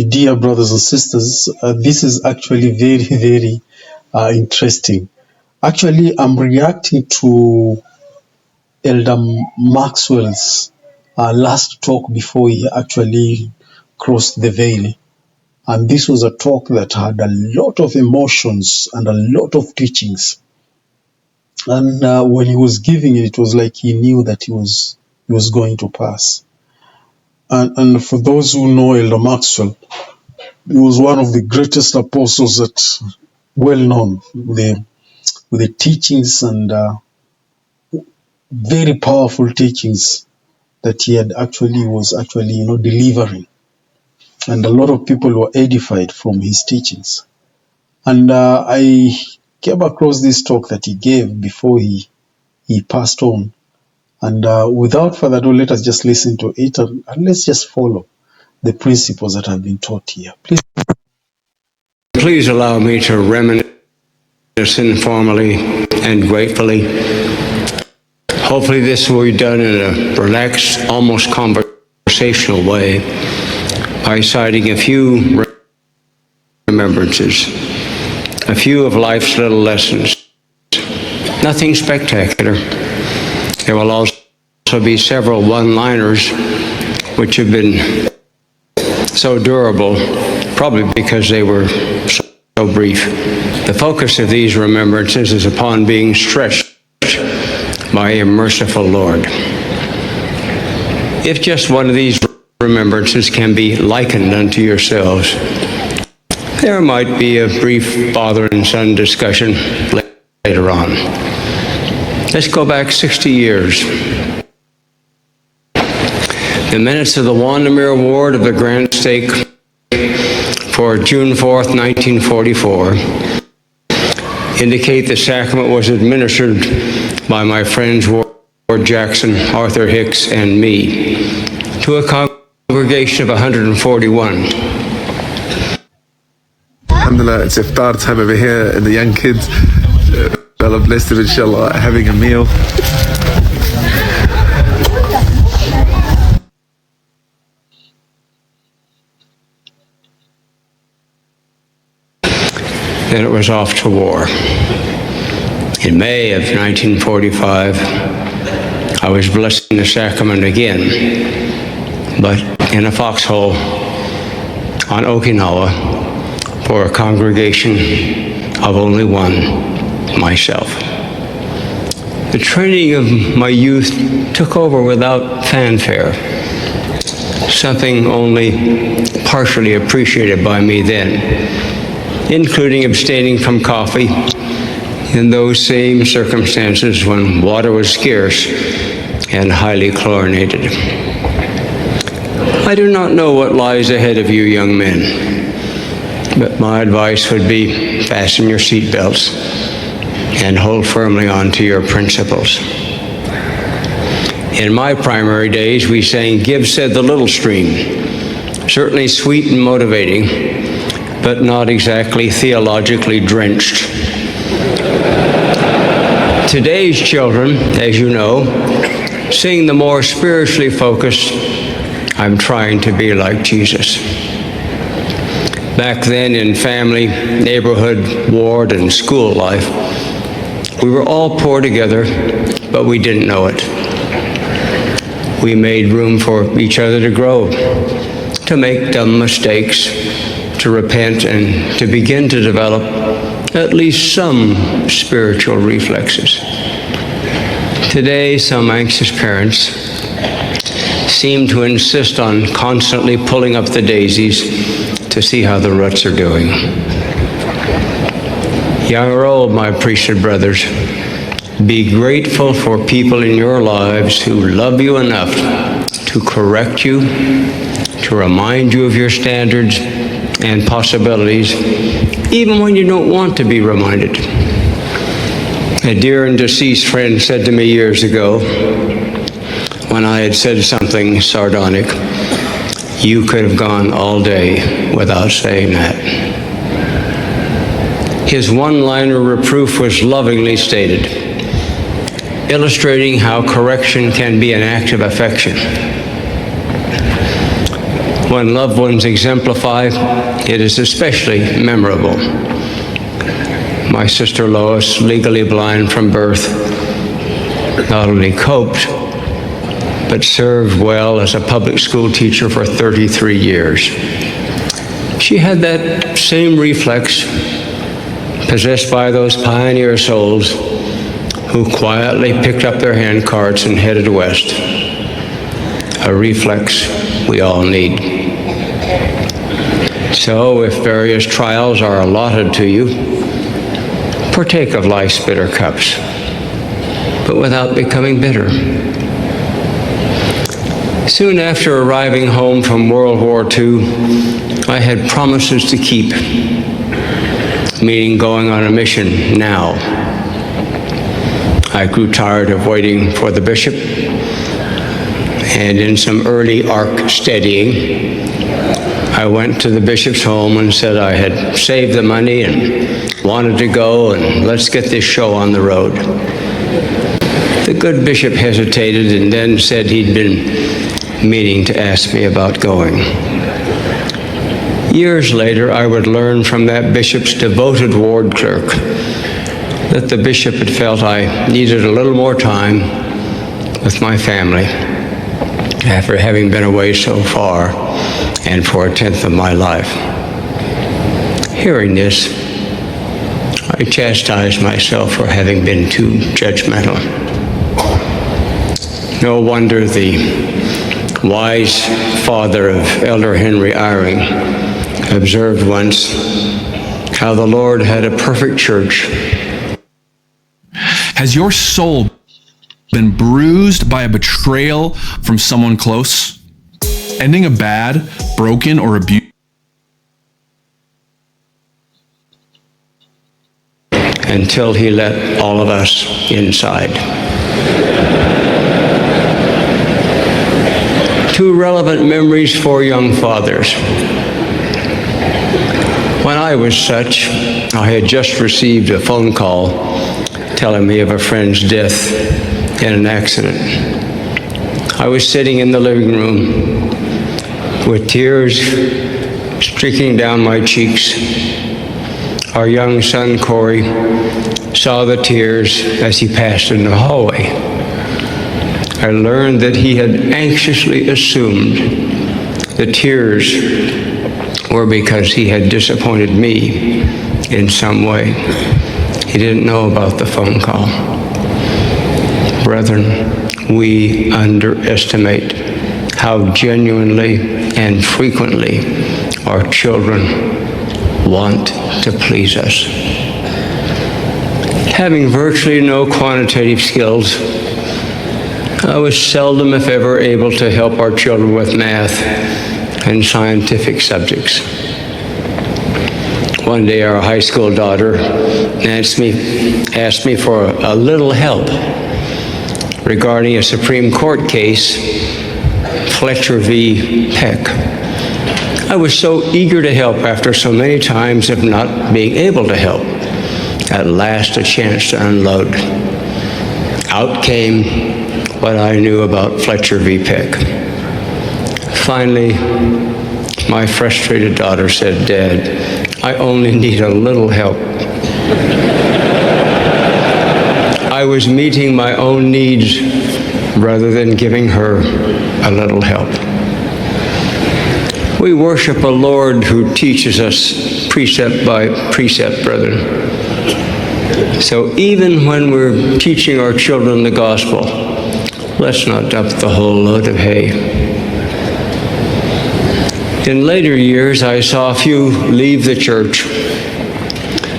dear brothers and sisters, this is actually very, very interesting. Actually, I'm reacting to Elder Maxwell's last talk before he actually crossed the veil. And this was a talk that had a lot of emotions and a lot of teachings. And when he was giving it, it was like he knew that he was going to pass. And for those who know Elder Maxwell, he was one of the greatest apostles that well known with the teachings and very powerful teachings that he had was actually delivering, and a lot of people were edified from his teachings. And I came across this talk that he gave before he passed on, and without further ado, let us just listen to it and let's just follow the principles that have been taught here. Please allow me to reminisce informally and gratefully. Hopefully this will be done in a relaxed, almost conversational way by citing a few remembrances, a few of life's little lessons. Nothing spectacular. There will also be several one-liners which have been so durable, probably because they were so brief. The focus of these remembrances is upon being stretched by a merciful Lord. If just one of these remembrances can be likened unto yourselves, there might be a brief father and son discussion later on. Let's go back 60 years. The minutes of the Wandermere Ward of the Grand Stake for June 4th, 1944 indicate the sacrament was administered by my friends Ward Jackson, Arthur Hicks, and me to a congregation of 141. Alhamdulillah, it's iftar time over here, and the young kids, Allah bless them, inshallah, having a meal. Then it was off to war. In May of 1945, I was blessing the sacrament again, but in a foxhole on Okinawa for a congregation of only one, myself. The training of my youth took over without fanfare, something only partially appreciated by me then, including abstaining from coffee in those same circumstances when water was scarce and highly chlorinated. I do not know what lies ahead of you young men, but my advice would be fasten your seatbelts and hold firmly on to your principles. In my primary days, we sang "Give Said the Little Stream," certainly sweet and motivating, but not exactly theologically drenched. Today's children, as you know, sing the more spiritually focused "I'm trying to be like Jesus." Back then in family, neighborhood, ward, and school life, we were all poor together, but we didn't know it. We made room for each other to grow, to make dumb mistakes, to repent, and to begin to develop at least some spiritual reflexes. Today, some anxious parents seem to insist on constantly pulling up the daisies to see how the roots are doing. Young or old, my priesthood brothers, be grateful for people in your lives who love you enough to correct you, to remind you of your standards and possibilities, even when you don't want to be reminded. A dear and deceased friend said to me years ago, when I had said something sardonic, "You could have gone all day without saying that." His one-liner reproof was lovingly stated, illustrating how correction can be an act of affection. When loved ones exemplify, it is especially memorable. My sister Lois, legally blind from birth, not only coped, but served well as a public school teacher for 33 years. She had that same reflex possessed by those pioneer souls who quietly picked up their hand carts and headed west. A reflex we all need. So if various trials are allotted to you, partake of life's bitter cups, but without becoming bitter. Soon after arriving home from World War II, I had promises to keep, meaning going on a mission now. I grew tired of waiting for the bishop, and in some early arc steadying, I went to the bishop's home and said I had saved the money and wanted to go, and let's get this show on the road. The good bishop hesitated and then said he'd been meaning to ask me about going. Years later, I would learn from that bishop's devoted ward clerk that the bishop had felt I needed a little more time with my family after having been away so far and for a tenth of my life. Hearing this, I chastised myself for having been too judgmental. No wonder the wise father of Elder Henry Eyring observed once how the Lord had a perfect church. Has your soul been bruised by a betrayal from someone close? Ending a bad, broken, or abused until he let all of us inside. Two relevant memories for young fathers. When I was such, I had just received a phone call telling me of a friend's death in an accident. I was sitting in the living room with tears streaking down my cheeks. Our young son, Corey, saw the tears as he passed in the hallway. I learned that he had anxiously assumed the tears were because he had disappointed me in some way. He didn't know about the phone call. Brethren, we underestimate how genuinely and frequently our children want to please us. Having virtually no quantitative skills, I was seldom, if ever, able to help our children with math and scientific subjects. One day, our high school daughter, Nancy, asked me for a little help regarding a Supreme Court case, Fletcher v. Peck. I was so eager to help after so many times of not being able to help. At last, a chance to unload. Out came what I knew about Fletcher v. Peck. Finally, my frustrated daughter said, "Dad, I only need a little help." I was meeting my own needs rather than giving her a little help. We worship a Lord who teaches us precept by precept, brethren. So even when we're teaching our children the gospel, let's not dump the whole load of hay. In later years, I saw a few leave the church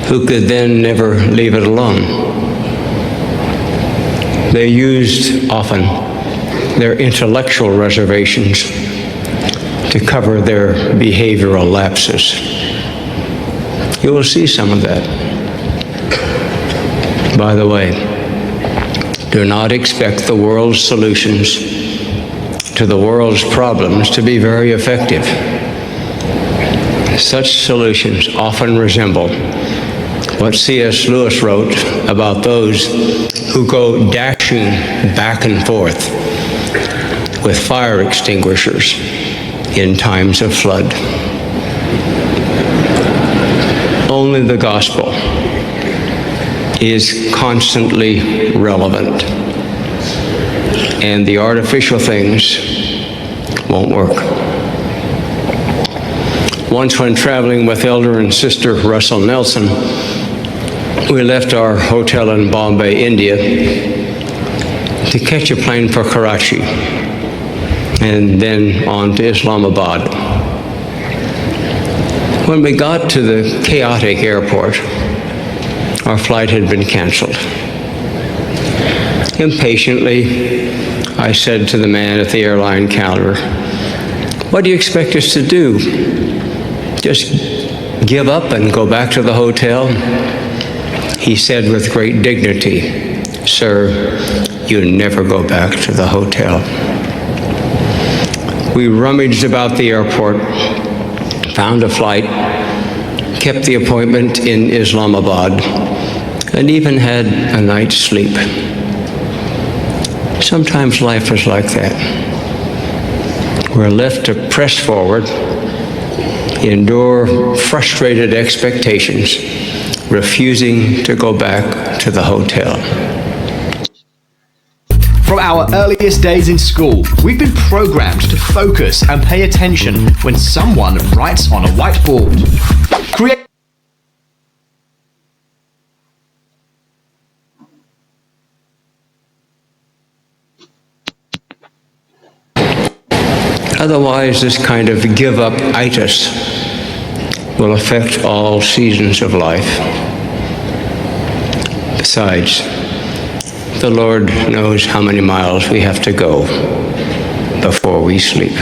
who could then never leave it alone. They used often their intellectual reservations to cover their behavioral lapses. You will see some of that. By the way, do not expect the world's solutions to the world's problems to be very effective. Such solutions often resemble what C.S. Lewis wrote about those who go dashing back and forth with fire extinguishers in times of flood. Only the gospel is constantly relevant, and the artificial things won't work. Once, when traveling with Elder and Sister Russell Nelson, we left our hotel in Bombay, India, to catch a plane for Karachi and then on to Islamabad. When we got to the chaotic airport, our flight had been canceled. Impatiently, I said to the man at the airline counter, "What do you expect us to do? Just give up and go back to the hotel?" He said with great dignity, "Sir, you never go back to the hotel." We rummaged about the airport, found a flight, kept the appointment in Islamabad, and even had a night's sleep. Sometimes life is like that. We're left to press forward, endure frustrated expectations, refusing to go back to the hotel. From our earliest days in school, we've been programmed to focus and pay attention when someone writes on a whiteboard. Otherwise, this kind of give-up-itis will affect all seasons of life. Besides, the Lord knows how many miles we have to go before we sleep.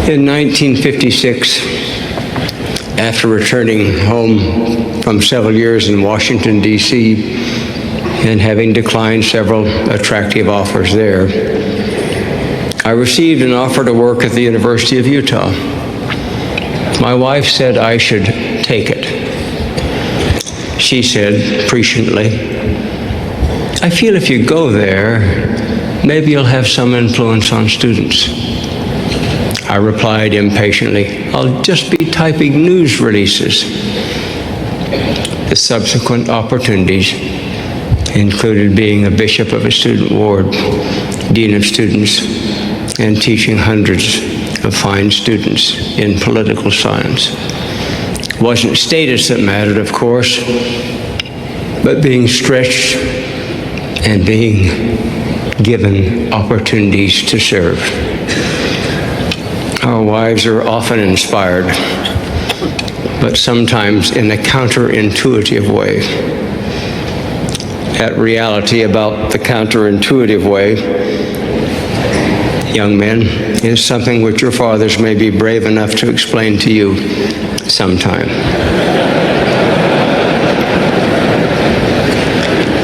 In 1956, after returning home from several years in Washington, D.C., and having declined several attractive offers there, I received an offer to work at the University of Utah. My wife said I should take it. She said presciently, "I feel if you go there, maybe you'll have some influence on students." I replied impatiently, "I'll just be typing news releases." The subsequent opportunities included being a bishop of a student ward, dean of students, and teaching hundreds of fine students in political science. It wasn't status that mattered, of course, but being stretched and being given opportunities to serve. Our wives are often inspired, but sometimes in a counterintuitive way. That reality about the counterintuitive way, young men, is something which your fathers may be brave enough to explain to you sometime.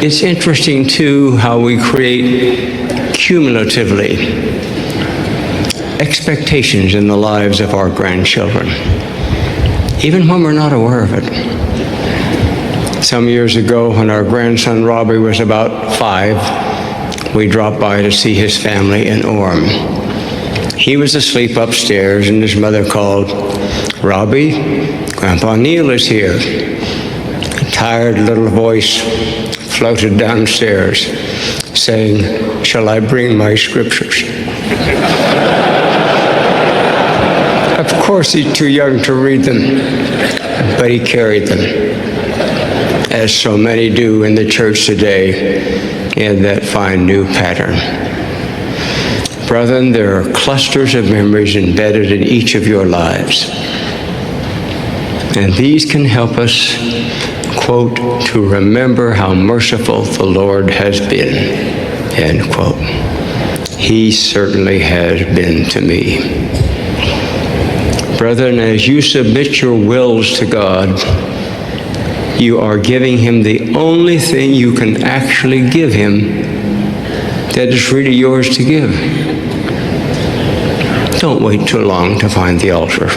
It's interesting, too, how we create cumulatively expectations in the lives of our grandchildren, even when we're not aware of it. Some years ago, when our grandson Robbie was about 5, we dropped by to see his family in Orem. He was asleep upstairs, and his mother called, "Robbie, Grandpa Neal is here." A tired little voice floated downstairs, saying, "Shall I bring my scriptures?" Of course, he's too young to read them, but he carried them, as so many do in the church today, in that fine new pattern. Brethren, there are clusters of memories embedded in each of your lives, and these can help us, quote, "to remember how merciful the Lord has been," end quote. He certainly has been to me. Brethren, as you submit your wills to God, you are giving him the only thing you can actually give him that is really yours to give. Don't wait too long to find the altar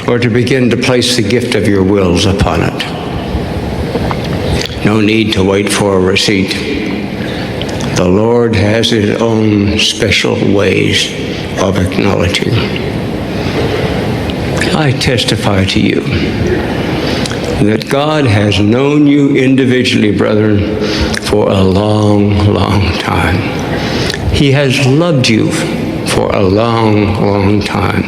or to begin to place the gift of your wills upon it. No need to wait for a receipt. the Lord has his own special ways of acknowledging. I testify to you that God has known you individually, brethren, for a long, long time. He has loved you for a long, long time.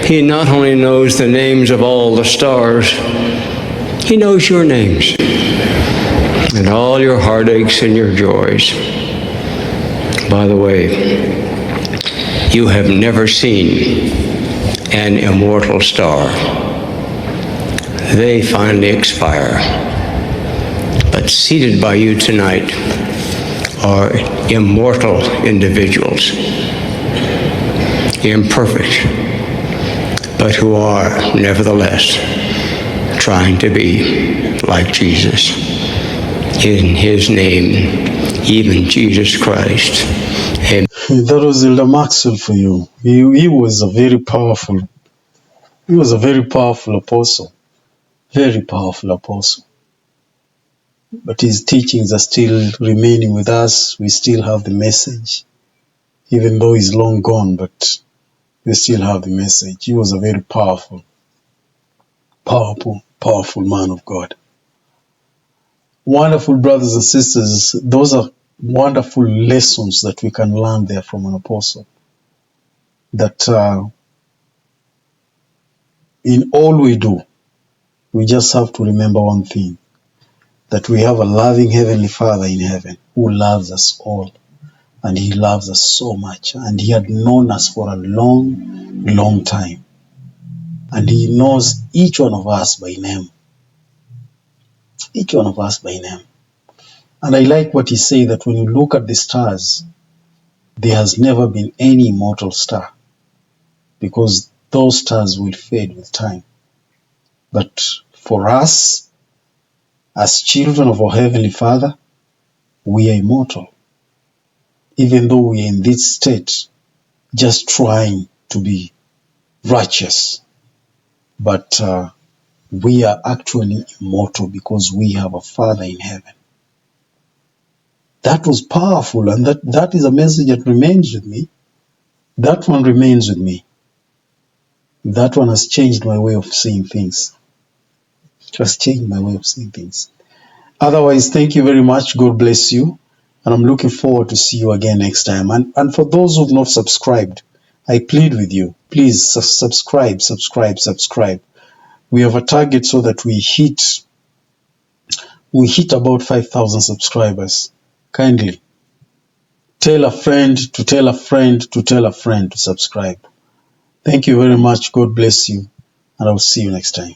He not only knows the names of all the stars, he knows your names and all your heartaches and your joys. By the way, you have never seen an immortal star. They finally expire. But seated by you tonight are immortal individuals, imperfect, but who are nevertheless trying to be like Jesus. In his name, even Jesus Christ. Amen. That was Elder Maxwell for you. He was a very powerful apostle. Very powerful apostle. But his teachings are still remaining with us. We still have the message. Even though he's long gone, but we still have the message. He was a very powerful man of God. Wonderful brothers and sisters. Those are wonderful lessons that we can learn there from an apostle. That in all we do, we just have to remember one thing, that we have a loving Heavenly Father in heaven who loves us all, and he loves us so much, and he had known us for a long, long time, and he knows each one of us by name. Each one of us by name. And I like what he said, that when you look at the stars, there has never been any immortal star, because those stars will fade with time. But for us, as children of our Heavenly Father, we are immortal. Even though we are in this state, just trying to be righteous. But we are actually immortal because we have a Father in heaven. That was powerful, and that is a message that remains with me. That one remains with me. That one has changed my way of seeing things. It has changed my way of seeing things. Otherwise, thank you very much. God bless you. And I'm looking forward to see you again next time. And for those who've not subscribed, I plead with you, please subscribe. We have a target so that we hit about 5,000 subscribers. Kindly tell a friend to tell a friend to tell a friend to subscribe. Thank you very much. God bless you. And I'll see you next time.